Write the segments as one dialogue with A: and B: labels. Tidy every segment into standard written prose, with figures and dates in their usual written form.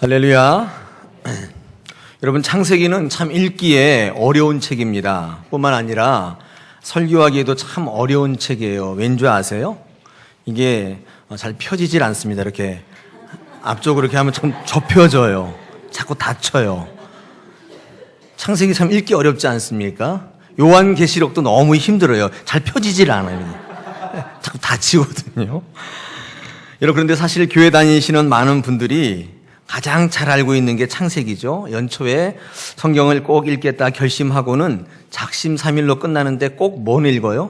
A: 할렐루야. 여러분, 창세기는 참 읽기에 어려운 책입니다. 뿐만 아니라 설교하기에도 참 어려운 책이에요. 왠지 아세요? 이게 잘 펴지질 않습니다. 이렇게 앞쪽으로 이렇게 하면 좀 접혀져요. 자꾸 닫혀요. 창세기 참 읽기 어렵지 않습니까? 요한계시록도 너무 힘들어요. 잘 펴지질 않아요. 자꾸 닫히거든요. 여러분, 그런데 사실 교회 다니시는 많은 분들이 가장 잘 알고 있는 게 창세기죠. 연초에 성경을 꼭 읽겠다 결심하고는 작심삼일로 끝나는데 꼭 뭘 읽어요?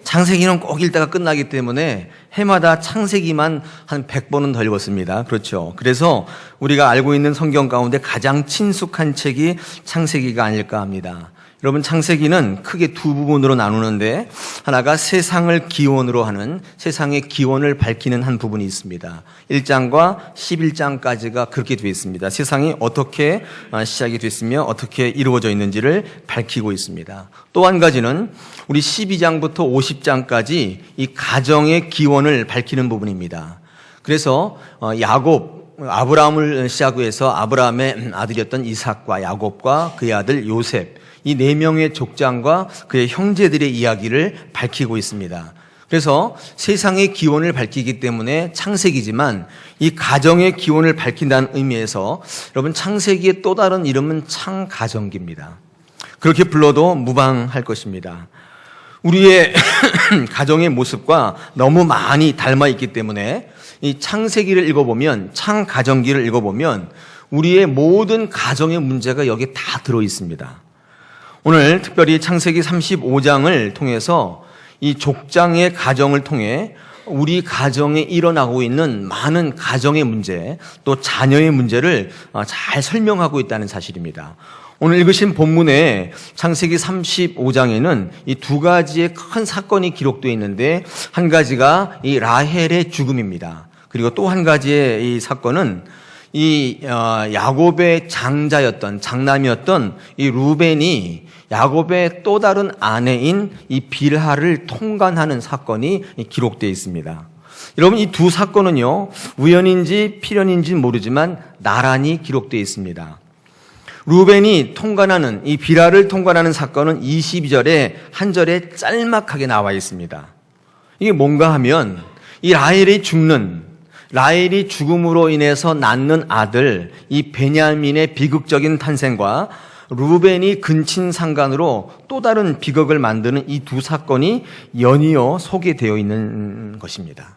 A: 창세기는 꼭 읽다가 끝나기 때문에 해마다 창세기만 한 100번은 더 읽었습니다. 그렇죠. 그래서 우리가 알고 있는 성경 가운데 가장 친숙한 책이 창세기가 아닐까 합니다. 여러분, 창세기는 크게 두 부분으로 나누는데 하나가 세상을 기원으로 하는, 세상의 기원을 밝히는 한 부분이 있습니다. 1장과 11장까지가 그렇게 되어 있습니다. 세상이 어떻게 시작이 됐으며 어떻게 이루어져 있는지를 밝히고 있습니다. 또 한 가지는 우리 12장부터 50장까지 이 가정의 기원을 밝히는 부분입니다. 그래서 아브라함을 시작으로 해서 아브라함의 아들이었던 이삭과 야곱과 그의 아들 요셉, 이 네 명의 족장과 그의 형제들의 이야기를 밝히고 있습니다. 그래서 세상의 기원을 밝히기 때문에 창세기지만 이 가정의 기원을 밝힌다는 의미에서 여러분, 창세기의 또 다른 이름은 창가정기입니다. 그렇게 불러도 무방할 것입니다. 우리의 가정의 모습과 너무 많이 닮아 있기 때문에 이 창세기를 읽어보면, 창가정기를 읽어보면 우리의 모든 가정의 문제가 여기에 다 들어 있습니다. 오늘 특별히 창세기 35장을 통해서 이 족장의 가정을 통해 우리 가정에 일어나고 있는 많은 가정의 문제, 또 자녀의 문제를 잘 설명하고 있다는 사실입니다. 오늘 읽으신 본문에 창세기 35장에는 이 두 가지의 큰 사건이 기록되어 있는데, 한 가지가 이 라헬의 죽음입니다. 그리고 또 한 가지의 이 사건은 이 야곱의 장남이었던 이 루벤이 야곱의 또 다른 아내인 이 빌하를 통간하는 사건이 기록되어 있습니다. 여러분, 이 두 사건은요, 우연인지 필연인지 모르지만 나란히 기록되어 있습니다. 루벤이 통간하는, 이 빌하를 통간하는 사건은 22절에 한 절에 짤막하게 나와 있습니다. 이게 뭔가 하면 이 라헬이 죽음으로 인해서 낳는 아들, 이 베냐민의 비극적인 탄생과 루벤이 근친상간으로 또 다른 비극을 만드는 이 두 사건이 연이어 소개되어 있는 것입니다.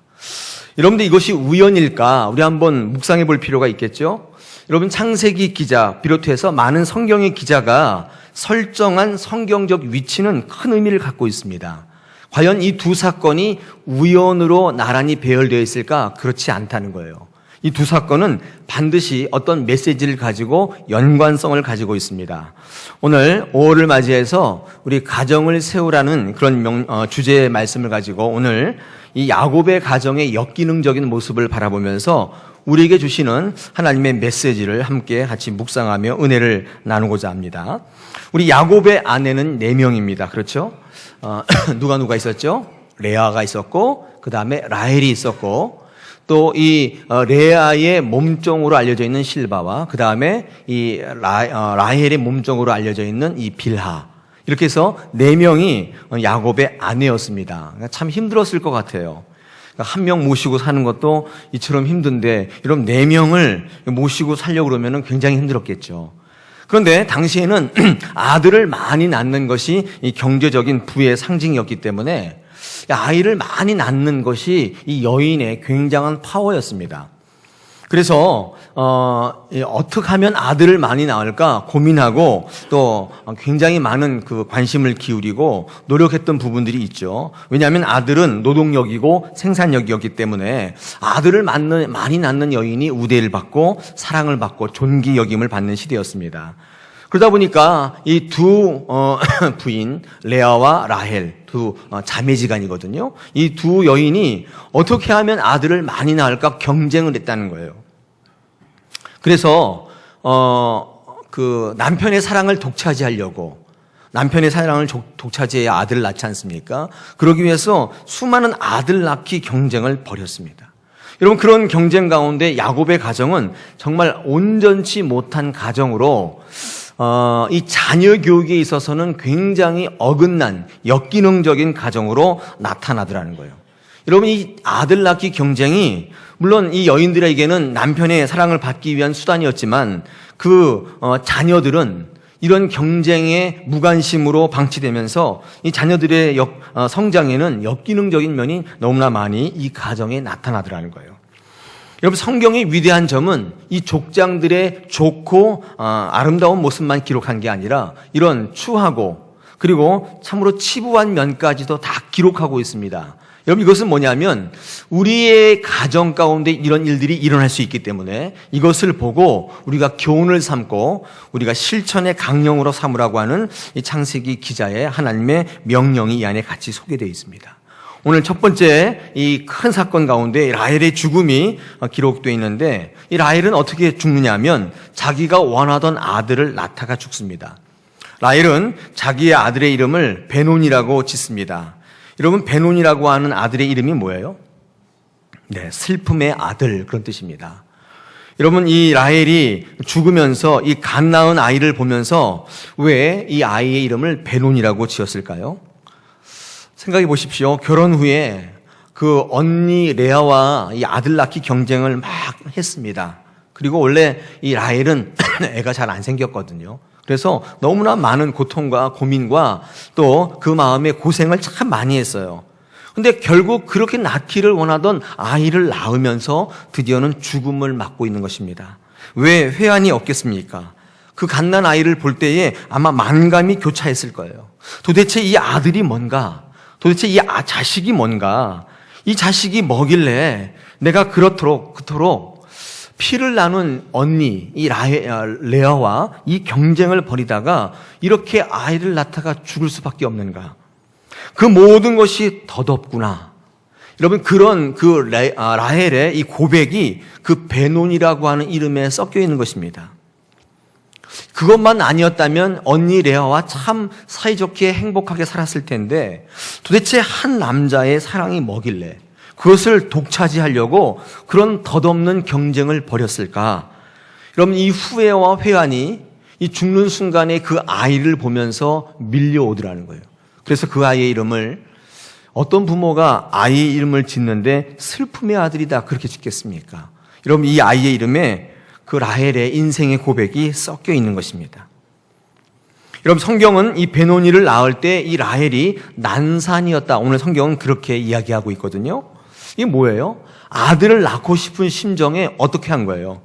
A: 여러분들, 이것이 우연일까? 우리 한번 묵상해 볼 필요가 있겠죠? 여러분, 창세기 기자 비롯해서 많은 성경의 기자가 설정한 성경적 위치는 큰 의미를 갖고 있습니다. 과연 이 두 사건이 우연으로 나란히 배열되어 있을까? 그렇지 않다는 거예요. 이 두 사건은 반드시 어떤 메시지를 가지고 연관성을 가지고 있습니다. 오늘 5월을 맞이해서 우리 가정을 세우라는 그런 주제의 말씀을 가지고 오늘 이 야곱의 가정의 역기능적인 모습을 바라보면서 우리에게 주시는 하나님의 메시지를 함께 같이 묵상하며 은혜를 나누고자 합니다. 우리 야곱의 아내는 4명입니다. 그렇죠? 누가 있었죠? 레아가 있었고, 그 다음에 라헬이 있었고, 또 이 레아의 몸종으로 알려져 있는 실바와 그 다음에 이 라헬의 몸종으로 알려져 있는 이 빌하, 이렇게 해서 4명이 야곱의 아내였습니다. 그러니까 참 힘들었을 것 같아요. 한 명 모시고 사는 것도 이처럼 힘든데, 이런 4명을 모시고 살려고 그러면 굉장히 힘들었겠죠. 그런데 당시에는 아들을 많이 낳는 것이 이 경제적인 부의 상징이었기 때문에 아이를 많이 낳는 것이 이 여인의 굉장한 파워였습니다. 그래서 어떻게 하면 아들을 많이 낳을까 고민하고 또 굉장히 많은 그 관심을 기울이고 노력했던 부분들이 있죠. 왜냐하면 아들은 노동력이고 생산력이었기 때문에 아들을 많이 낳는 여인이 우대를 받고 사랑을 받고 존귀 여김을 받는 시대였습니다. 그러다 보니까 이 두 부인 레아와 라헬, 두 자매지간이거든요. 이 두 여인이 어떻게 하면 아들을 많이 낳을까 경쟁을 했다는 거예요. 그래서 그 남편의 사랑을 독차지하려고, 남편의 사랑을 독차지해야 아들을 낳지 않습니까? 그러기 위해서 수많은 아들 낳기 경쟁을 벌였습니다. 여러분, 그런 경쟁 가운데 야곱의 가정은 정말 온전치 못한 가정으로 이 자녀 교육에 있어서는 굉장히 어긋난 역기능적인 가정으로 나타나더라는 거예요. 여러분, 이 아들 낳기 경쟁이 물론 이 여인들에게는 남편의 사랑을 받기 위한 수단이었지만 그 자녀들은 이런 경쟁에 무관심으로 방치되면서 이 자녀들의 성장에는 역기능적인 면이 너무나 많이 이 가정에 나타나더라는 거예요. 여러분, 성경의 위대한 점은 이 족장들의 좋고 아름다운 모습만 기록한 게 아니라 이런 추하고 그리고 참으로 치부한 면까지도 다 기록하고 있습니다. 여러분, 이것은 뭐냐면 우리의 가정 가운데 이런 일들이 일어날 수 있기 때문에 이것을 보고 우리가 교훈을 삼고 우리가 실천의 강령으로 삼으라고 하는 이 창세기 기자의 하나님의 명령이 이 안에 같이 소개되어 있습니다. 오늘 첫 번째 이 큰 사건 가운데 라헬의 죽음이 기록되어 있는데, 이 라헬은 어떻게 죽느냐 하면 자기가 원하던 아들을 낳다가 죽습니다. 라헬은 자기의 아들의 이름을 베논이라고 짓습니다. 여러분, 베논이라고 하는 아들의 이름이 뭐예요? 네, 슬픔의 아들, 그런 뜻입니다. 여러분, 이 라헬이 죽으면서 이 갓 낳은 아이를 보면서 왜 이 아이의 이름을 베논이라고 지었을까요? 생각해 보십시오. 결혼 후에 그 언니 레아와 이 아들 낳기 경쟁을 막 했습니다. 그리고 원래 이 라헬은 애가 잘 안 생겼거든요. 그래서 너무나 많은 고통과 고민과 또 그 마음에 고생을 참 많이 했어요. 근데 결국 그렇게 낳기를 원하던 아이를 낳으면서 드디어는 죽음을 맞고 있는 것입니다. 왜 회한이 없겠습니까? 그 갓난 아이를 볼 때에 아마 만감이 교차했을 거예요. 도대체 이 아들이 뭔가? 도대체 이 자식이 뭔가? 이 자식이 뭐길래 내가 그토록 피를 나눈 언니 이 레아와 이 경쟁을 벌이다가 이렇게 아이를 낳다가 죽을 수밖에 없는가? 그 모든 것이 덧없구나. 여러분, 그런 라헬의 이 고백이 그 베논이라고 하는 이름에 섞여 있는 것입니다. 그것만 아니었다면 언니 레아와 참 사이좋게 행복하게 살았을 텐데 도대체 한 남자의 사랑이 뭐길래 그것을 독차지하려고 그런 덧없는 경쟁을 벌였을까? 여러분, 이 후회와 회한이 이 죽는 순간에 그 아이를 보면서 밀려오더라는 거예요. 그래서 그 아이의 이름을, 어떤 부모가 아이의 이름을 짓는데 슬픔의 아들이다 그렇게 짓겠습니까? 여러분, 이 아이의 이름에 그 라헬의 인생의 고백이 섞여 있는 것입니다. 여러분, 성경은 이 베논이를 낳을 때 이 라헬이 난산이었다. 오늘 성경은 그렇게 이야기하고 있거든요. 이게 뭐예요? 아들을 낳고 싶은 심정에 어떻게 한 거예요?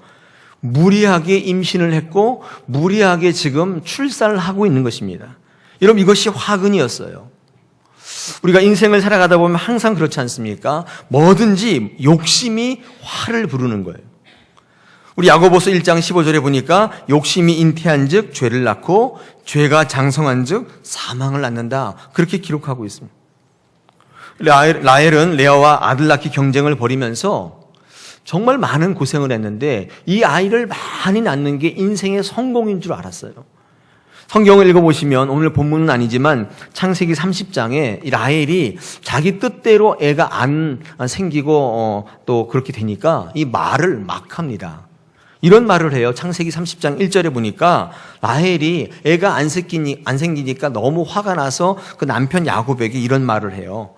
A: 무리하게 임신을 했고 무리하게 지금 출산을 하고 있는 것입니다. 여러분, 이것이 화근이었어요. 우리가 인생을 살아가다 보면 항상 그렇지 않습니까? 뭐든지 욕심이 화를 부르는 거예요. 우리 야고보서 1장 15절에 보니까 욕심이 잉태한 즉 죄를 낳고 죄가 장성한 즉 사망을 낳는다. 그렇게 기록하고 있습니다. 라헬은 레아와 아들 낳기 경쟁을 벌이면서 정말 많은 고생을 했는데 이 아이를 많이 낳는 게 인생의 성공인 줄 알았어요. 성경을 읽어보시면 오늘 본문은 아니지만 창세기 30장에 이 라헬이 자기 뜻대로 애가 안 생기고 또 그렇게 되니까 이 말을 막 합니다. 이런 말을 해요. 창세기 30장 1절에 보니까 라헬이 애가 안 생기니까 너무 화가 나서 그 남편 야곱에게 이런 말을 해요.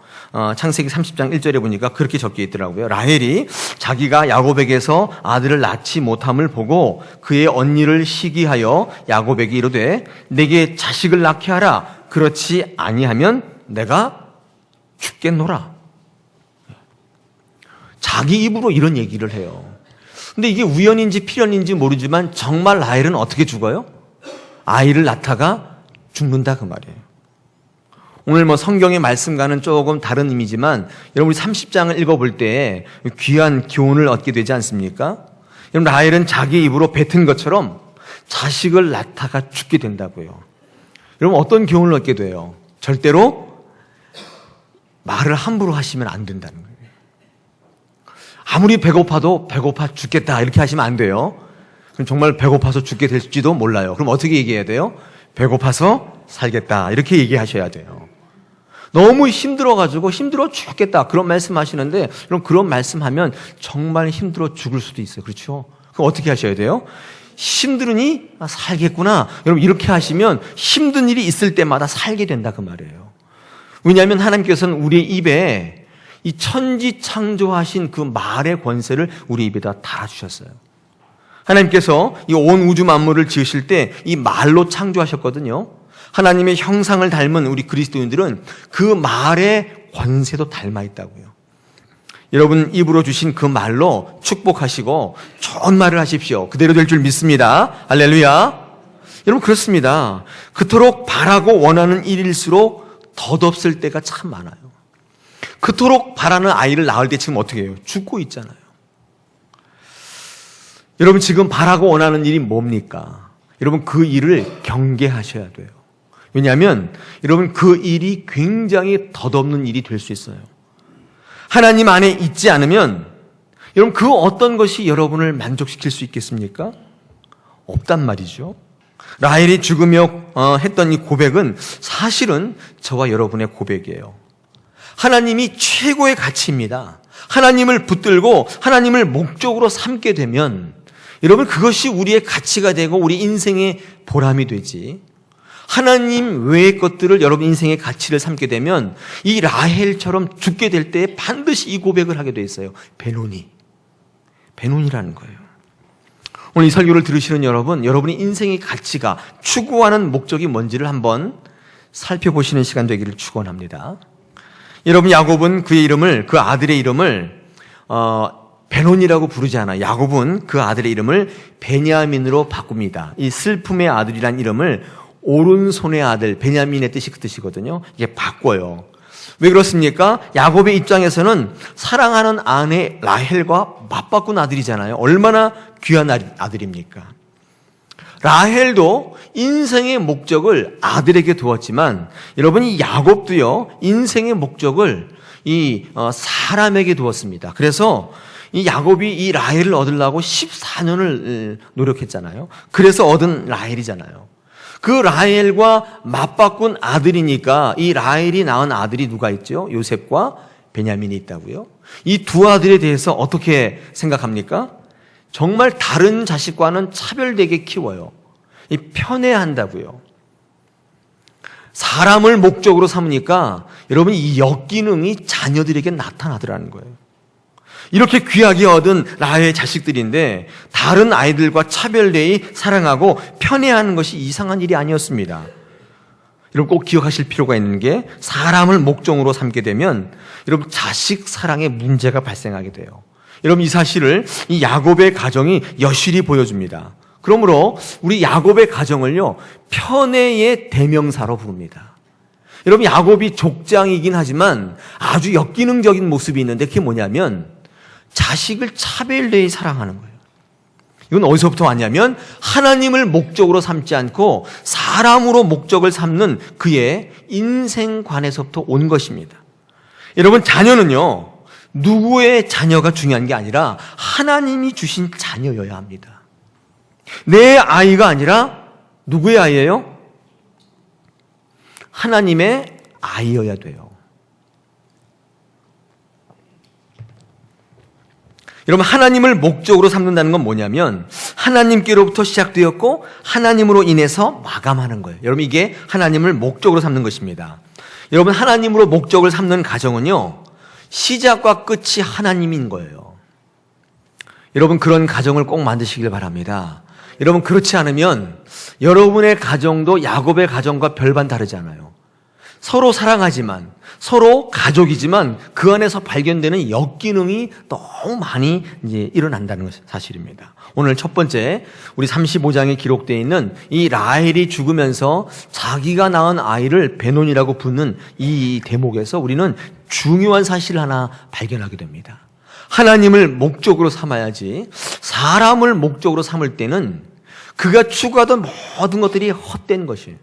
A: 창세기 30장 1절에 보니까 그렇게 적혀 있더라고요. 라헬이 자기가 야곱에게서 아들을 낳지 못함을 보고 그의 언니를 시기하여 야곱에게 이르되 내게 자식을 낳게 하라. 그렇지 아니하면 내가 죽겠노라. 자기 입으로 이런 얘기를 해요. 근데 이게 우연인지 필연인지 모르지만 정말 라헬은 어떻게 죽어요? 아이를 낳다가 죽는다 그 말이에요. 오늘 성경의 말씀과는 조금 다른 의미지만 여러분, 우리 30장을 읽어볼 때 귀한 교훈을 얻게 되지 않습니까? 여러분, 라헬은 자기 입으로 뱉은 것처럼 자식을 낳다가 죽게 된다고요. 여러분, 어떤 교훈을 얻게 돼요? 절대로 말을 함부로 하시면 안 된다는 거예요. 아무리 배고파도 배고파 죽겠다 이렇게 하시면 안 돼요. 그럼 정말 배고파서 죽게 될지도 몰라요. 그럼 어떻게 얘기해야 돼요? 배고파서 살겠다 이렇게 얘기하셔야 돼요. 너무 힘들어 죽겠다. 그런 말씀 하시는데, 그럼 그런 말씀하면 정말 힘들어 죽을 수도 있어요. 그렇죠? 그럼 어떻게 하셔야 돼요? 힘들으니 살겠구나. 여러분, 이렇게 하시면 힘든 일이 있을 때마다 살게 된다. 그 말이에요. 왜냐하면 하나님께서는 우리의 입에 이 천지 창조하신 그 말의 권세를 우리 입에다 달아주셨어요. 하나님께서 이 온 우주 만물을 지으실 때 이 말로 창조하셨거든요. 하나님의 형상을 닮은 우리 그리스도인들은 그 말의 권세도 닮아 있다고요. 여러분 입으로 주신 그 말로 축복하시고 좋은 말을 하십시오. 그대로 될 줄 믿습니다. 할렐루야. 여러분 그렇습니다. 그토록 바라고 원하는 일일수록 덧없을 때가 참 많아요. 그토록 바라는 아이를 낳을 때 지금 어떻게 해요? 죽고 있잖아요. 여러분 지금 바라고 원하는 일이 뭡니까? 여러분 그 일을 경계하셔야 돼요. 왜냐하면 여러분 그 일이 굉장히 덧없는 일이 될 수 있어요. 하나님 안에 있지 않으면 여러분 그 어떤 것이 여러분을 만족시킬 수 있겠습니까? 없단 말이죠. 라헬이 죽으며 했던 이 고백은 사실은 저와 여러분의 고백이에요. 하나님이 최고의 가치입니다. 하나님을 붙들고 하나님을 목적으로 삼게 되면 여러분 그것이 우리의 가치가 되고 우리 인생의 보람이 되지. 하나님 외의 것들을 여러분 인생의 가치를 삼게 되면 이 라헬처럼 죽게 될 때 반드시 이 고백을 하게 돼 있어요. 배논이라는 거예요. 오늘 이 설교를 들으시는 여러분, 여러분의 인생의 가치가 추구하는 목적이 뭔지를 한번 살펴보시는 시간 되기를 축원합니다. 여러분 야곱은 그 아들의 이름을 베논이라고 부르지 않아요. 야곱은 그 아들의 이름을 베냐민으로 바꿉니다. 이 슬픔의 아들이란 이름을 오른손의 아들, 베냐민의 뜻이 그 뜻이거든요. 이게 바꿔요. 왜 그렇습니까? 야곱의 입장에서는 사랑하는 아내 라헬과 맞바꾼 아들이잖아요. 얼마나 귀한 아들입니까? 라헬도 인생의 목적을 아들에게 두었지만 여러분 이 야곱도요 인생의 목적을 이 사람에게 두었습니다. 그래서 이 야곱이 이 라헬을 얻으려고 14년을 노력했잖아요. 그래서 얻은 라헬이잖아요. 그 라헬과 맞바꾼 아들이니까 이 라헬이 낳은 아들이 누가 있죠? 요셉과 베냐민이 있다고요. 이 두 아들에 대해서 어떻게 생각합니까? 정말 다른 자식과는 차별되게 키워요. 편애한다고요. 사람을 목적으로 삼으니까 여러분 이 역기능이 자녀들에게 나타나더라는 거예요. 이렇게 귀하게 얻은 라헬의 자식들인데 다른 아이들과 차별되이 사랑하고 편애하는 것이 이상한 일이 아니었습니다. 여러분 꼭 기억하실 필요가 있는 게 사람을 목적으로 삼게 되면 여러분 자식 사랑에 문제가 발생하게 돼요. 여러분 이 사실을 이 야곱의 가정이 여실히 보여줍니다. 그러므로 우리 야곱의 가정을요 편애의 대명사로 부릅니다. 여러분 야곱이 족장이긴 하지만 아주 역기능적인 모습이 있는데 그게 뭐냐면 자식을 차별되이 사랑하는 거예요. 이건 어디서부터 왔냐면 하나님을 목적으로 삼지 않고 사람으로 목적을 삼는 그의 인생관에서부터 온 것입니다. 여러분 자녀는요 누구의 자녀가 중요한 게 아니라 하나님이 주신 자녀여야 합니다. 내 아이가 아니라 누구의 아이예요? 하나님의 아이여야 돼요. 여러분 하나님을 목적으로 삼는다는 건 뭐냐면 하나님께로부터 시작되었고 하나님으로 인해서 마감하는 거예요. 여러분 이게 하나님을 목적으로 삼는 것입니다. 여러분 하나님으로 목적을 삼는 가정은요 시작과 끝이 하나님인 거예요. 여러분 그런 가정을 꼭 만드시길 바랍니다. 여러분 그렇지 않으면 여러분의 가정도 야곱의 가정과 별반 다르지 않아요. 서로 사랑하지만 서로 가족이지만 그 안에서 발견되는 역기능이 너무 많이 이제 일어난다는 것이 사실입니다. 오늘 첫 번째 우리 35장에 기록되어 있는 이 라헬이 죽으면서 자기가 낳은 아이를 베논이라고 부르는 이 대목에서 우리는 중요한 사실을 하나 발견하게 됩니다. 하나님을 목적으로 삼아야지 사람을 목적으로 삼을 때는 그가 추구하던 모든 것들이 헛된 것이에요.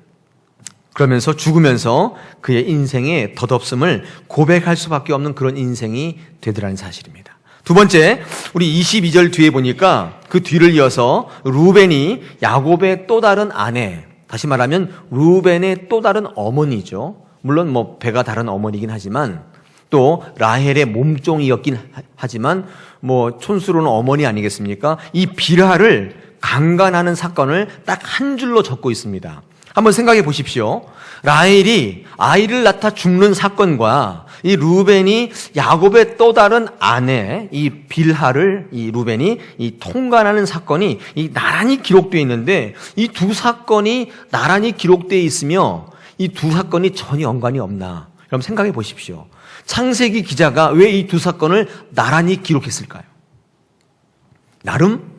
A: 그러면서 죽으면서 그의 인생의 덧없음을 고백할 수밖에 없는 그런 인생이 되더라는 사실입니다. 두 번째, 우리 22절 뒤에 보니까 그 뒤를 이어서 루벤이 야곱의 또 다른 아내, 다시 말하면 루벤의 또 다른 어머니죠. 물론 뭐 배가 다른 어머니긴 하지만 또 라헬의 몸종이었긴 하지만 뭐 촌스러운 어머니 아니겠습니까? 이 빌하를 강간하는 사건을 딱 한 줄로 적고 있습니다. 한번 생각해 보십시오. 라헬이 아이를 낳다 죽는 사건과 이 루벤이 야곱의 또 다른 아내 이 빌하를 이 루벤이 이 통간하는 사건이 이 나란히 기록되어 있는데 이 두 사건이 나란히 기록되어 있으며 이 두 사건이 전혀 연관이 없나? 그럼 생각해 보십시오. 창세기 기자가 왜 이 두 사건을 나란히 기록했을까요? 나름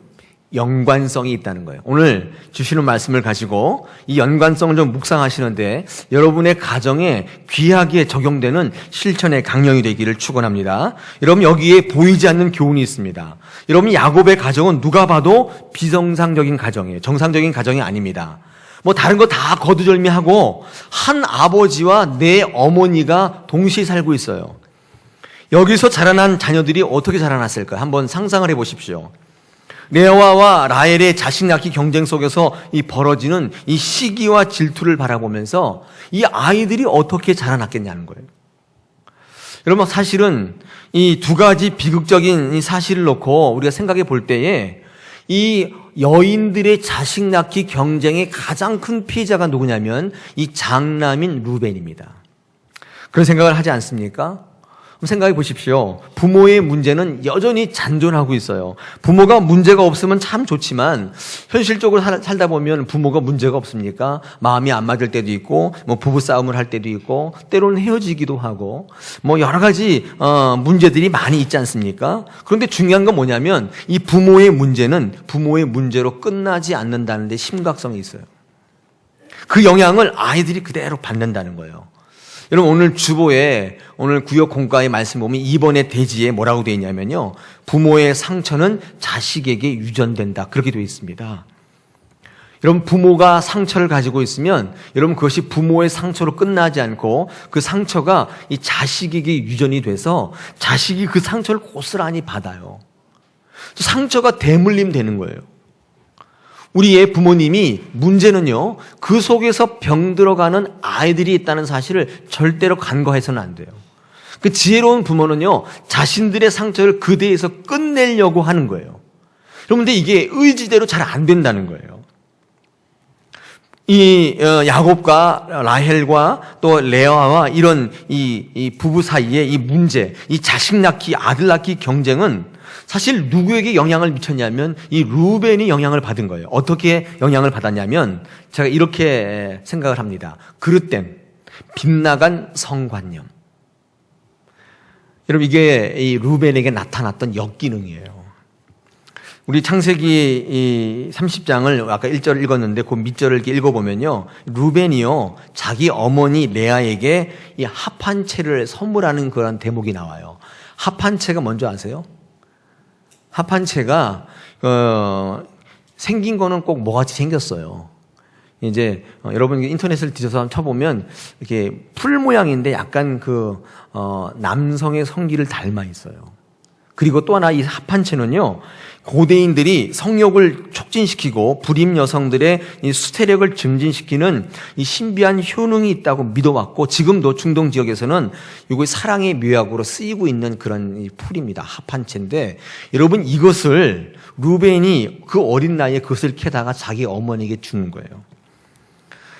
A: 연관성이 있다는 거예요. 오늘 주시는 말씀을 가지고 이 연관성을 좀 묵상하시는데 여러분의 가정에 귀하게 적용되는 실천의 강령이 되기를 축원합니다. 여러분 여기에 보이지 않는 교훈이 있습니다. 여러분 야곱의 가정은 누가 봐도 비정상적인 가정이에요. 정상적인 가정이 아닙니다. 뭐 다른 거 다 거두절미하고 한 아버지와 네 어머니가 동시에 살고 있어요. 여기서 자라난 자녀들이 어떻게 자라났을까요? 한번 상상을 해보십시오. 레아와 라헬의 자식 낳기 경쟁 속에서 이 벌어지는 이 시기와 질투를 바라보면서 이 아이들이 어떻게 자라났겠냐는 거예요. 여러분 사실은 이 두 가지 비극적인 이 사실을 놓고 우리가 생각해 볼 때에 이 여인들의 자식 낳기 경쟁의 가장 큰 피해자가 누구냐면 이 장남인 루벤입니다. 그런 생각을 하지 않습니까? 생각해 보십시오. 부모의 문제는 여전히 잔존하고 있어요. 부모가 문제가 없으면 참 좋지만 현실적으로 살다 보면 부모가 문제가 없습니까? 마음이 안 맞을 때도 있고 뭐 부부싸움을 할 때도 있고 때로는 헤어지기도 하고 뭐 여러 가지 문제들이 많이 있지 않습니까? 그런데 중요한 건 뭐냐면 이 부모의 문제는 부모의 문제로 끝나지 않는다는 데 심각성이 있어요. 그 영향을 아이들이 그대로 받는다는 거예요. 여러분 오늘 주보에 오늘 구역 공과의 말씀 보면 2번의 대지에 뭐라고 되어 있냐면요. 부모의 상처는 자식에게 유전된다. 그렇게 되어 있습니다. 여러분 부모가 상처를 가지고 있으면 여러분 그것이 부모의 상처로 끝나지 않고 그 상처가 이 자식에게 유전이 돼서 자식이 그 상처를 고스란히 받아요. 상처가 대물림 되는 거예요. 우리의 부모님이 문제는요, 그 속에서 병들어가는 아이들이 있다는 사실을 절대로 간과해서는 안 돼요. 그 지혜로운 부모는요, 자신들의 상처를 그대에서 끝내려고 하는 거예요. 그런데 이게 의지대로 잘 안 된다는 거예요. 이 야곱과 라헬과 또 레아와 이런 이 부부 사이의 이 문제, 이 자식 낳기, 아들 낳기 경쟁은 사실 누구에게 영향을 미쳤냐면 이 루벤이 영향을 받은 거예요. 어떻게 영향을 받았냐면 제가 이렇게 생각을 합니다. 그릇된 빗나간 성관념. 여러분 이게 이 루벤에게 나타났던 역기능이에요. 우리 창세기 30장을 아까 1절 읽었는데 그 밑절을 이렇게 읽어보면요. 루벤이요. 자기 어머니 레아에게 이 합 한 채를 선물하는 그런 대목이 나와요. 합 한 채가 뭔지 아세요? 합 한 채가 생긴 거는 꼭 뭐같이 생겼어요. 이제 여러분 인터넷을 뒤져서 한번 쳐보면 이렇게 풀 모양인데 약간 남성의 성기를 닮아 있어요. 그리고 또 하나 이 합 한 채는요. 고대인들이 성욕을 촉진시키고 불임 여성들의 이 수태력을 증진시키는 이 신비한 효능이 있다고 믿어왔고 지금도 중동 지역에서는 이거 사랑의 묘약으로 쓰이고 있는 그런 풀입니다. 합 한 채인데 여러분 이것을 루벤이 그 어린 나이에 그것을 캐다가 자기 어머니에게 주는 거예요.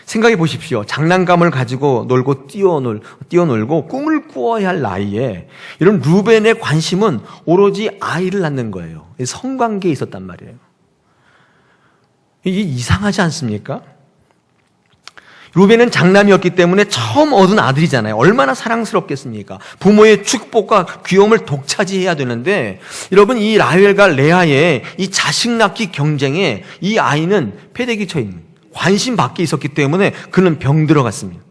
A: 생각해 보십시오. 장난감을 가지고 놀고 뛰어놀고 꿈을 꾸어야 할 나이에 이런 루벤의 관심은 오로지 아이를 낳는 거예요. 성관계에 있었단 말이에요. 이게 이상하지 않습니까? 루벤은 장남이었기 때문에 처음 얻은 아들이잖아요. 얼마나 사랑스럽겠습니까? 부모의 축복과 귀여움을 독차지해야 되는데 여러분 이 라헬과 레아의 이 자식 낳기 경쟁에 이 아이는 패대기 쳐 있는 관심 밖에 있었기 때문에 그는 병들어갔습니다.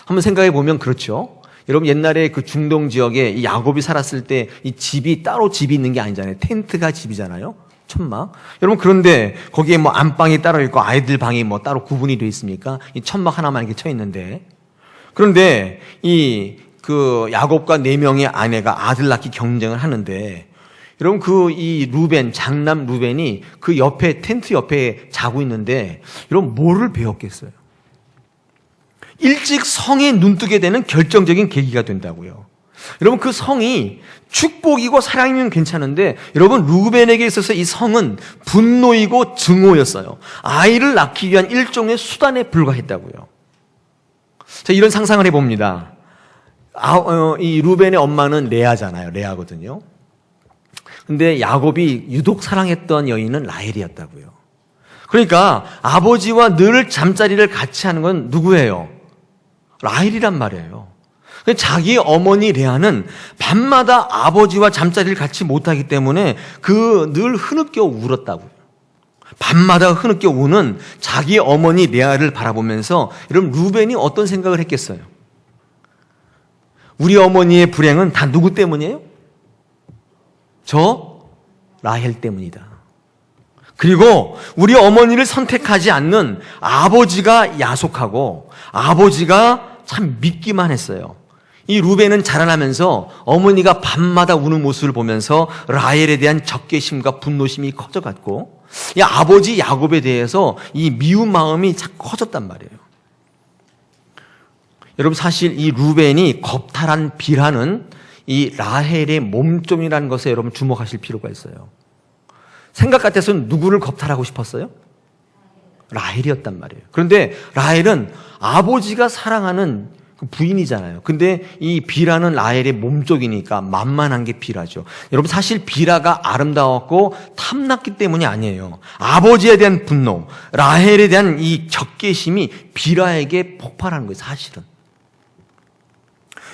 A: 한번 생각해 보면 그렇죠. 여러분 옛날에 그 중동 지역에 이 야곱이 살았을 때 이 집이 따로 집이 있는 게 아니잖아요. 텐트가 집이잖아요. 천막. 여러분 그런데 거기에 뭐 안방이 따로 있고 아이들 방이 뭐 따로 구분이 되어 있습니까? 이 천막 하나만 이렇게 쳐 있는데 그런데 이 야곱과 4명의 아내가 아들 낳기 경쟁을 하는데 여러분 이 루벤 장남 루벤이 그 옆에 텐트 옆에 자고 있는데 여러분 뭐를 배웠겠어요? 일찍 성에 눈뜨게 되는 결정적인 계기가 된다고요. 여러분, 그 성이 축복이고 사랑이면 괜찮은데, 여러분, 루벤에게 있어서 이 성은 분노이고 증오였어요. 아이를 낳기 위한 일종의 수단에 불과했다고요. 자, 이런 상상을 해봅니다. 이 루벤의 엄마는 레아잖아요. 레아거든요. 근데 야곱이 유독 사랑했던 여인은 라헬이었다고요. 그러니까 아버지와 늘 잠자리를 같이 하는 건 누구예요? 라헬이란 말이에요. 자기 어머니 레아는 밤마다 아버지와 잠자리를 같이 못하기 때문에 늘 흐느껴 울었다고요. 밤마다 흐느껴 우는 자기 어머니 레아를 바라보면서 여러분, 루벤이 어떤 생각을 했겠어요? 우리 어머니의 불행은 다 누구 때문이에요? 저 라헬 때문이다. 그리고 우리 어머니를 선택하지 않는 아버지가 야속하고 아버지가 참 믿기만 했어요. 이 루벤은 자라나면서 어머니가 밤마다 우는 모습을 보면서 라헬에 대한 적개심과 분노심이 커져갔고, 이 아버지 야곱에 대해서 이 미운 마음이 자꾸 커졌단 말이에요. 여러분, 사실 이 루벤이 겁탈한 비라는 이 라헬의 몸종이라는 것에 여러분 주목하실 필요가 있어요. 생각 같아서는 누구를 겁탈하고 싶었어요? 라헬이었단 말이에요. 그런데 라헬은 아버지가 사랑하는 부인이잖아요. 근데 이 비라는 라헬의 몸종이니까 만만한 게 비라죠. 여러분, 사실 비라가 아름다웠고 탐났기 때문이 아니에요. 아버지에 대한 분노, 라헬에 대한 이 적개심이 비라에게 폭발하는 거예요, 사실은.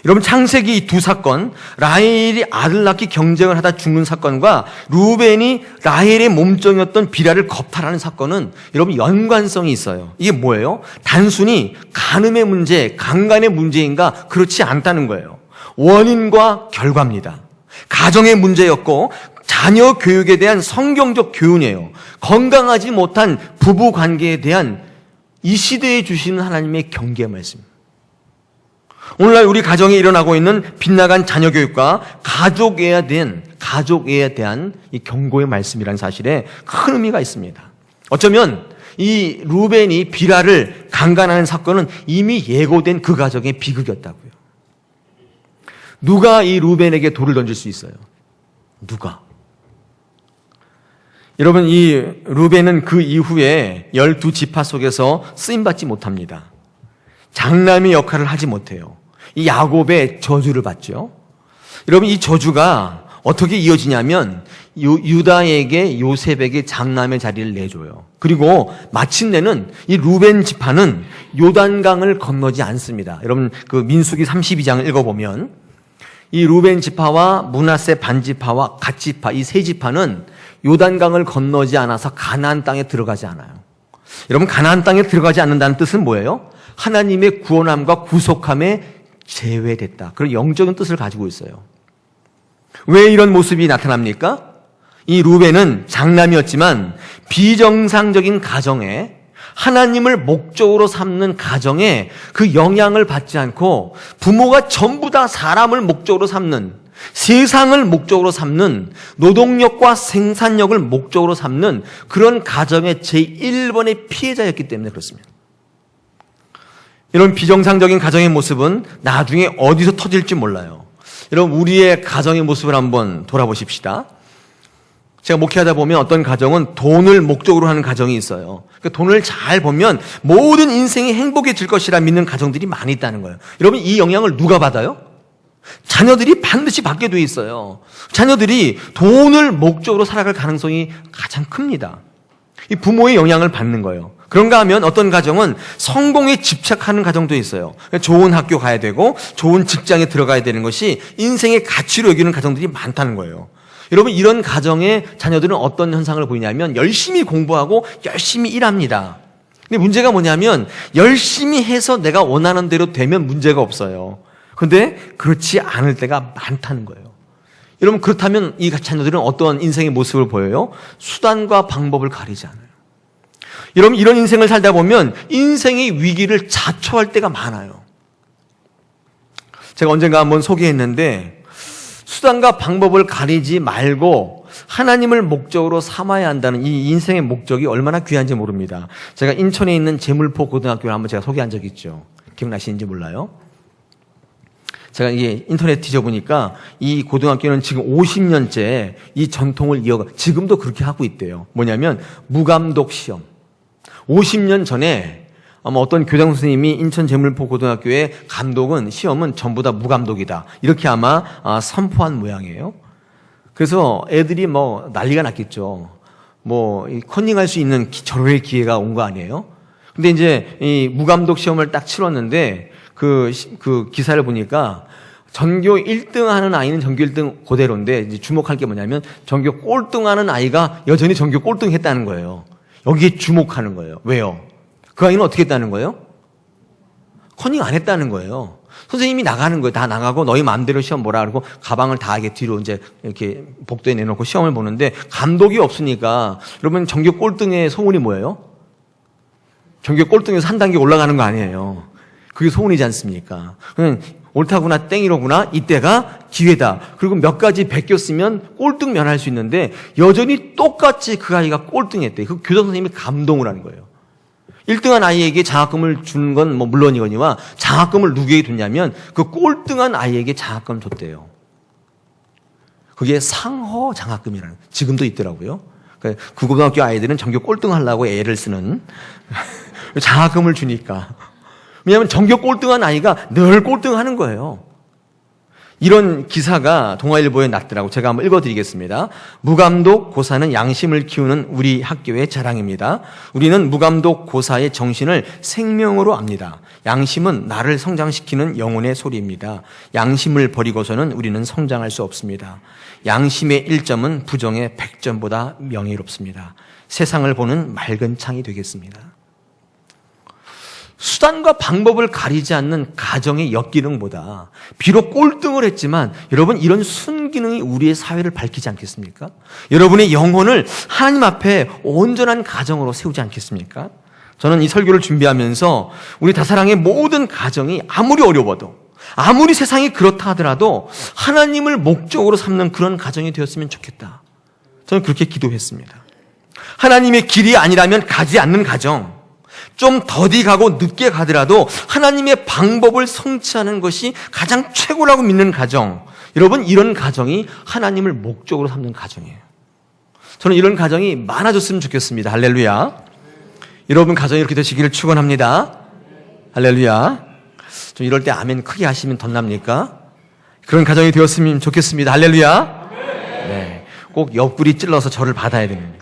A: 여러분, 창세기 이 두 사건, 라헬이 아들 낳기 경쟁을 하다 죽는 사건과 루벤이 라헬의 몸종이었던 비라를 겁탈하는 사건은 여러분 연관성이 있어요. 이게 뭐예요? 단순히 간음의 문제, 강간의 문제인가? 그렇지 않다는 거예요. 원인과 결과입니다. 가정의 문제였고 자녀 교육에 대한 성경적 교훈이에요. 건강하지 못한 부부 관계에 대한 이 시대에 주시는 하나님의 경계의 말씀. 오늘날 우리 가정에 일어나고 있는 빗나간 자녀 교육과 가족에 대한 이 경고의 말씀이라는 사실에 큰 의미가 있습니다. 어쩌면 이 루벤이 비라를 강간하는 사건은 이미 예고된 그 가정의 비극이었다고요. 누가 이 루벤에게 돌을 던질 수 있어요? 누가? 여러분, 이 루벤은 그 이후에 12지파 속에서 쓰임받지 못합니다. 장남의 역할을 하지 못해요. 이 야곱의 저주를 받죠. 여러분, 이 저주가 어떻게 이어지냐면 유다에게 요셉에게 장남의 자리를 내줘요. 그리고 마침내는 이 루벤 지파는 요단강을 건너지 않습니다. 여러분, 그 민수기 32장을 읽어보면 이 루벤 지파와 므낫세 반지파와 갓지파, 이 세 지파는 요단강을 건너지 않아서 가나안 땅에 들어가지 않아요. 여러분, 가나안 땅에 들어가지 않는다는 뜻은 뭐예요? 하나님의 구원함과 구속함에 제외됐다. 그런 영적인 뜻을 가지고 있어요. 왜 이런 모습이 나타납니까? 이 루벤은 장남이었지만 비정상적인 가정에, 하나님을 목적으로 삼는 가정에 그 영향을 받지 않고 부모가 전부 다 사람을 목적으로 삼는, 세상을 목적으로 삼는, 노동력과 생산력을 목적으로 삼는 그런 가정의 제1번의 피해자였기 때문에 그렇습니다. 이런 비정상적인 가정의 모습은 나중에 어디서 터질지 몰라요. 여러분, 우리의 가정의 모습을 한번 돌아보십시다. 제가 목회하다 보면 어떤 가정은 돈을 목적으로 하는 가정이 있어요. 그러니까 돈을 잘 벌면 모든 인생이 행복해질 것이라 믿는 가정들이 많이 있다는 거예요. 여러분, 이 영향을 누가 받아요? 자녀들이 반드시 받게 돼 있어요. 자녀들이 돈을 목적으로 살아갈 가능성이 가장 큽니다. 이 부모의 영향을 받는 거예요. 그런가 하면 어떤 가정은 성공에 집착하는 가정도 있어요. 좋은 학교 가야 되고 좋은 직장에 들어가야 되는 것이 인생의 가치로 여기는 가정들이 많다는 거예요. 여러분, 이런 가정의 자녀들은 어떤 현상을 보이냐면 열심히 공부하고 열심히 일합니다. 근데 문제가 뭐냐면 열심히 해서 내가 원하는 대로 되면 문제가 없어요. 그런데 그렇지 않을 때가 많다는 거예요. 여러분, 그렇다면 이 자녀들은 어떤 인생의 모습을 보여요? 수단과 방법을 가리지 않아요. 여러분, 이런 인생을 살다 보면 인생의 위기를 자초할 때가 많아요. 제가 언젠가 한번 소개했는데 수단과 방법을 가리지 말고 하나님을 목적으로 삼아야 한다는 이 인생의 목적이 얼마나 귀한지 모릅니다. 제가 인천에 있는 제물포 고등학교를 한번 제가 소개한 적이 있죠. 기억나시는지 몰라요. 제가 이게 인터넷 뒤져보니까 이 고등학교는 지금 50년째 이 전통을 지금도 그렇게 하고 있대요. 뭐냐면 무감독 시험. 50년 전에 아마 어떤 교장 선생님이 인천재물포고등학교의 감독은 시험은 전부 다 무감독이다. 이렇게 아마 선포한 모양이에요. 그래서 애들이 뭐 난리가 났겠죠. 뭐 컨닝할 수 있는 절호의 기회가 온 거 아니에요? 근데 이제 이 무감독 시험을 딱 치렀는데 그 기사를 보니까 전교 1등 하는 아이는 전교 1등 그대로인데 이제 주목할 게 뭐냐면 전교 꼴등 하는 아이가 여전히 전교 꼴등 했다는 거예요. 여기에 주목하는 거예요. 왜요? 그 아이는 어떻게 했다는 거예요? 컨닝 안 했다는 거예요. 선생님이 나가는 거예요. 다 나가고 너희 마음대로 시험 보라 그러고 가방을 다 이렇게 뒤로 이제 이렇게 복도에 내놓고 시험을 보는데 감독이 없으니까 여러분 전교 꼴등의 소문이 뭐예요? 전교 꼴등에서 한 단계 올라가는 거 아니에요. 그게 소문이지 않습니까? 그냥 옳다구나 땡이로구나 이때가 기회다. 그리고 몇 가지 베꼈으면 꼴등 면할 수 있는데 여전히 똑같이 그 아이가 꼴등했대. 그 교장 선생님이 감동을 하는 거예요. 1등한 아이에게 장학금을 주는 건 뭐 물론이거니와 장학금을 누구에게 줬냐면 그 꼴등한 아이에게 장학금을 줬대요. 그게 상허 장학금이라는 지금도 있더라고요. 그 고등학교 아이들은 전교 꼴등 하려고 애를 쓰는 장학금을 주니까. 왜냐하면 전교 꼴등한 아이가 늘 꼴등하는 거예요. 이런 기사가 동아일보에 났더라고. 제가 한번 읽어드리겠습니다. 무감독 고사는 양심을 키우는 우리 학교의 자랑입니다. 우리는 무감독 고사의 정신을 생명으로 압니다. 양심은 나를 성장시키는 영혼의 소리입니다. 양심을 버리고서는 우리는 성장할 수 없습니다. 양심의 1점은 부정의 100점보다 명예롭습니다. 세상을 보는 맑은 창이 되겠습니다. 수단과 방법을 가리지 않는 가정의 역기능보다 비록 꼴등을 했지만 여러분 이런 순기능이 우리의 사회를 밝히지 않겠습니까? 여러분의 영혼을 하나님 앞에 온전한 가정으로 세우지 않겠습니까? 저는 이 설교를 준비하면서 우리 다사랑의 모든 가정이 아무리 어려워도 아무리 세상이 그렇다 하더라도 하나님을 목적으로 삼는 그런 가정이 되었으면 좋겠다. 저는 그렇게 기도했습니다. 하나님의 길이 아니라면 가지 않는 가정, 좀 더디 가고 늦게 가더라도 하나님의 방법을 성취하는 것이 가장 최고라고 믿는 가정. 여러분 이런 가정이 하나님을 목적으로 삼는 가정이에요. 저는 이런 가정이 많아졌으면 좋겠습니다. 할렐루야. 여러분 가정이 이렇게 되시기를 축원합니다. 할렐루야. 좀 이럴 때 아멘 크게 하시면 덧납니까? 그런 가정이 되었으면 좋겠습니다. 할렐루야. 네, 꼭 옆구리 찔러서 저를 받아야 됩니다.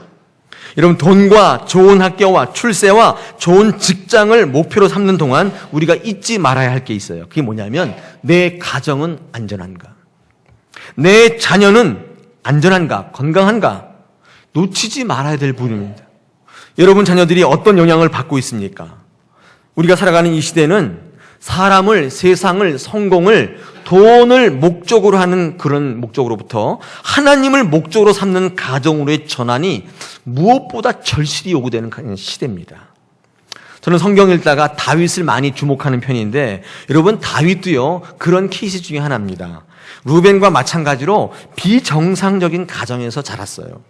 A: 여러분 돈과 좋은 학교와 출세와 좋은 직장을 목표로 삼는 동안 우리가 잊지 말아야 할 게 있어요. 그게 뭐냐면 내 가정은 안전한가? 내 자녀는 안전한가? 건강한가? 놓치지 말아야 될 부분입니다. 여러분 자녀들이 어떤 영향을 받고 있습니까? 우리가 살아가는 이 시대는 사람을, 세상을, 성공을, 돈을 목적으로 하는 그런 목적으로부터 하나님을 목적으로 삼는 가정으로의 전환이 무엇보다 절실히 요구되는 시대입니다. 저는 성경 읽다가 다윗을 많이 주목하는 편인데 여러분 다윗도요 그런 케이스 중에 하나입니다. 루벤과 마찬가지로 비정상적인 가정에서 자랐어요.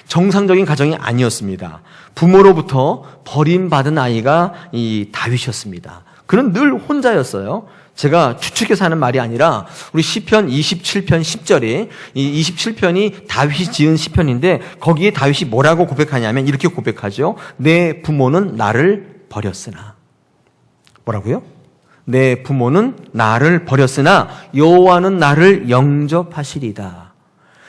A: 정상적인 가정이 아니었습니다. 부모로부터 버림받은 아이가 이 다윗이었습니다. 그는 늘 혼자였어요. 제가 추측해서 하는 말이 아니라 우리 시편 27편 10절에 이 27편이 다윗이 지은 시편인데 거기에 다윗이 뭐라고 고백하냐면 이렇게 고백하죠. 내 부모는 나를 버렸으나. 뭐라고요? 내 부모는 나를 버렸으나 여호와는 나를 영접하시리다.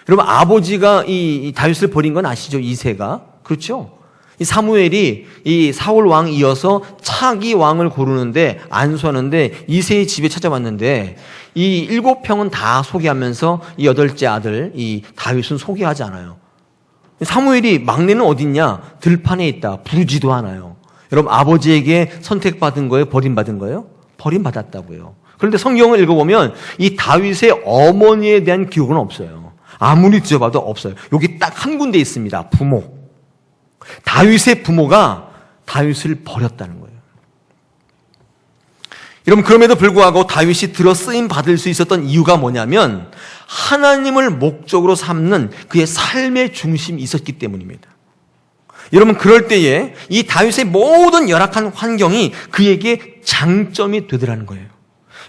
A: 여러분 아버지가 이 다윗을 버린 건 아시죠? 이새가. 그렇죠? 이 사무엘이 이 사울 왕 이어서 차기 왕을 고르는데 안수하는데 이새의 집에 찾아왔는데 이 7평은 다 소개하면서 이 8째 아들 이 다윗은 소개하지 않아요. 사무엘이 막내는 어딨냐? 들판에 있다. 부르지도 않아요. 여러분 아버지에게 선택받은 거예요? 버림받은 거예요? 버림받았다고요. 그런데 성경을 읽어보면 이 다윗의 어머니에 대한 기록은 없어요. 아무리 뒤져봐도 없어요. 여기 딱 한 군데 있습니다. 부모. 다윗의 부모가 다윗을 버렸다는 거예요. 여러분 그럼에도 불구하고 다윗이 들어 쓰임 받을 수 있었던 이유가 뭐냐면 하나님을 목적으로 삼는 그의 삶의 중심이 있었기 때문입니다. 여러분 그럴 때에 이 다윗의 모든 열악한 환경이 그에게 장점이 되더라는 거예요.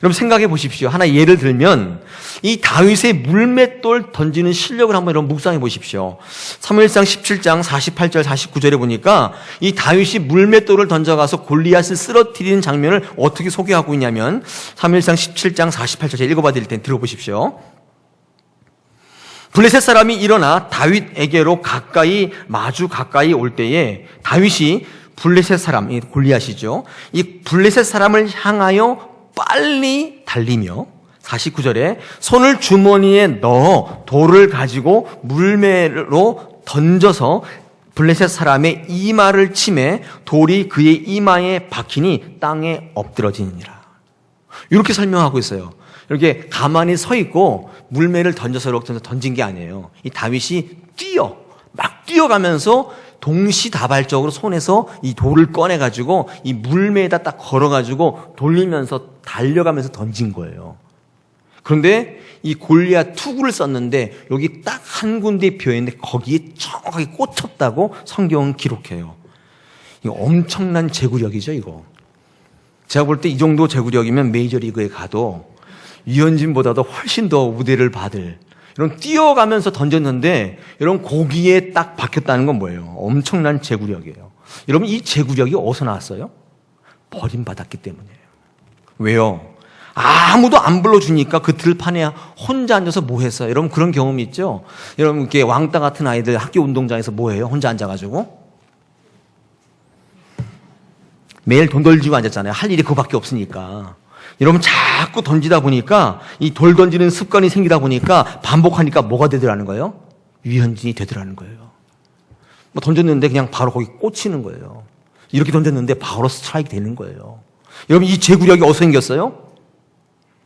A: 여러분 생각해 보십시오. 하나 예를 들면 이 다윗의 물맷돌 던지는 실력을 한번 여러분 묵상해 보십시오. 사무엘상 17장 48절 49절에 보니까 이 다윗이 물맷돌을 던져가서 골리앗을 쓰러뜨리는 장면을 어떻게 소개하고 있냐면 사무엘상 17장 48절 제가 읽어봐 드릴 테니 들어보십시오. 블레셋 사람이 일어나 다윗에게로 마주 가까이 올 때에 다윗이 블레셋 사람, 이 골리앗이죠. 이 블레셋 사람을 향하여 빨리 달리며 49절에 손을 주머니에 넣어 돌을 가지고 물매로 던져서 블레셋 사람의 이마를 치매 돌이 그의 이마에 박히니 땅에 엎드러지니라. 이렇게 설명하고 있어요. 이렇게 가만히 서 있고 물매를 던져서 이렇게 던진 게 아니에요. 이 다윗이 막 뛰어가면서 동시다발적으로 손에서 이 돌을 꺼내가지고 이 물매에다 딱 걸어가지고 돌리면서 달려가면서 던진 거예요. 그런데 이 골리앗 투구를 썼는데 여기 딱 한 군데 비어있는데 거기에 정확하게 꽂혔다고 성경은 기록해요. 이거 엄청난 제구력이죠, 이거. 제가 볼 때 이 정도 제구력이면 메이저리그에 가도 유현진보다도 훨씬 더 우대를 받을 이런 뛰어가면서 던졌는데 이런 고기에 딱 박혔다는 건 뭐예요? 엄청난 제구력이에요. 여러분 이 제구력이 어디서 나왔어요? 버림받았기 때문이에요. 왜요? 아무도 안 불러주니까 그 들판에 혼자 앉아서 뭐 했어요? 여러분 그런 경험이 있죠? 여러분 이렇게 왕따 같은 아이들 학교 운동장에서 뭐 해요? 혼자 앉아가지고 매일 돈 던지고 앉았잖아요. 할 일이 그거밖에 없으니까. 여러분 자꾸 던지다 보니까 이 돌 던지는 습관이 생기다 보니까 반복하니까 뭐가 되더라는 거예요? 유현진이 되더라는 거예요. 뭐 던졌는데 그냥 바로 거기 꽂히는 거예요. 이렇게 던졌는데 바로 스트라이크 되는 거예요. 여러분 이 제구력이 어디서 생겼어요?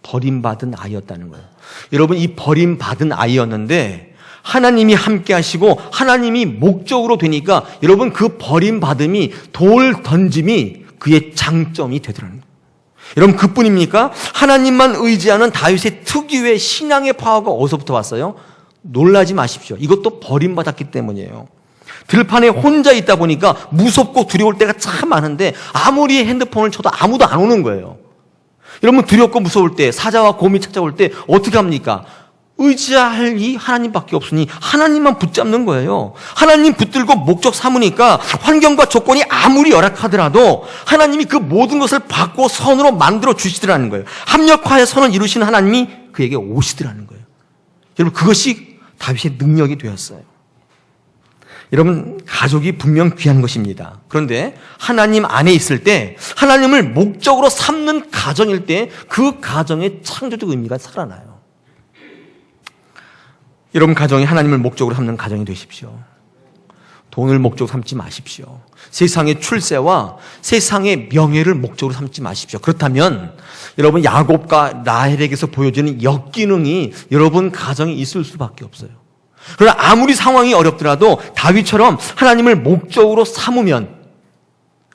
A: 버림받은 아이였다는 거예요. 여러분 이 버림받은 아이였는데 하나님이 함께 하시고 하나님이 목적으로 되니까 여러분 그 버림받음이 돌 던짐이 그의 장점이 되더라는 거예요. 여러분 그뿐입니까? 하나님만 의지하는 다윗의 특유의 신앙의 파워가 어디서부터 왔어요? 놀라지 마십시오. 이것도 버림받았기 때문이에요. 들판에 혼자 있다 보니까 무섭고 두려울 때가 참 많은데 아무리 핸드폰을 쳐도 아무도 안 오는 거예요. 여러분 두렵고 무서울 때 사자와 곰이 찾아올 때 어떻게 합니까? 의지할 이 하나님밖에 없으니 하나님만 붙잡는 거예요. 하나님 붙들고 목적 삼으니까 환경과 조건이 아무리 열악하더라도 하나님이 그 모든 것을 받고 선으로 만들어 주시더라는 거예요. 합력하여 선을 이루시는 하나님이 그에게 오시더라는 거예요. 여러분 그것이 다윗의 능력이 되었어요. 여러분 가족이 분명 귀한 것입니다. 그런데 하나님 안에 있을 때 하나님을 목적으로 삼는 가정일 때 그 가정의 창조적 의미가 살아나요. 여러분 가정이 하나님을 목적으로 삼는 가정이 되십시오. 돈을 목적으로 삼지 마십시오. 세상의 출세와 세상의 명예를 목적으로 삼지 마십시오. 그렇다면 여러분 야곱과 라헬에게서 보여지는 역기능이 여러분 가정에 있을 수밖에 없어요. 그러나 아무리 상황이 어렵더라도 다윗처럼 하나님을 목적으로 삼으면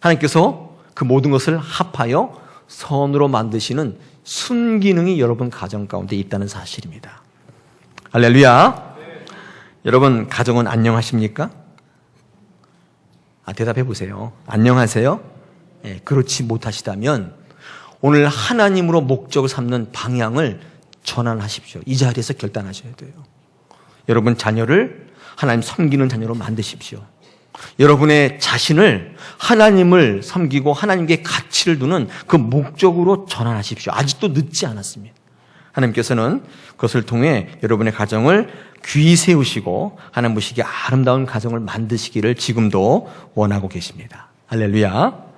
A: 하나님께서 그 모든 것을 합하여 선으로 만드시는 순기능이 여러분 가정 가운데 있다는 사실입니다. 할렐루야. 네. 여러분 가정은 안녕하십니까? 대답해 보세요. 안녕하세요? 네, 그렇지 못하시다면 오늘 하나님으로 목적을 삼는 방향을 전환하십시오. 이 자리에서 결단하셔야 돼요. 여러분 자녀를 하나님 섬기는 자녀로 만드십시오. 여러분의 자신을 하나님을 섬기고 하나님께 가치를 두는 그 목적으로 전환하십시오. 아직도 늦지 않았습니다. 하나님께서는 그것을 통해 여러분의 가정을 귀히 세우시고 하나님 보시기에 아름다운 가정을 만드시기를 지금도 원하고 계십니다. 할렐루야.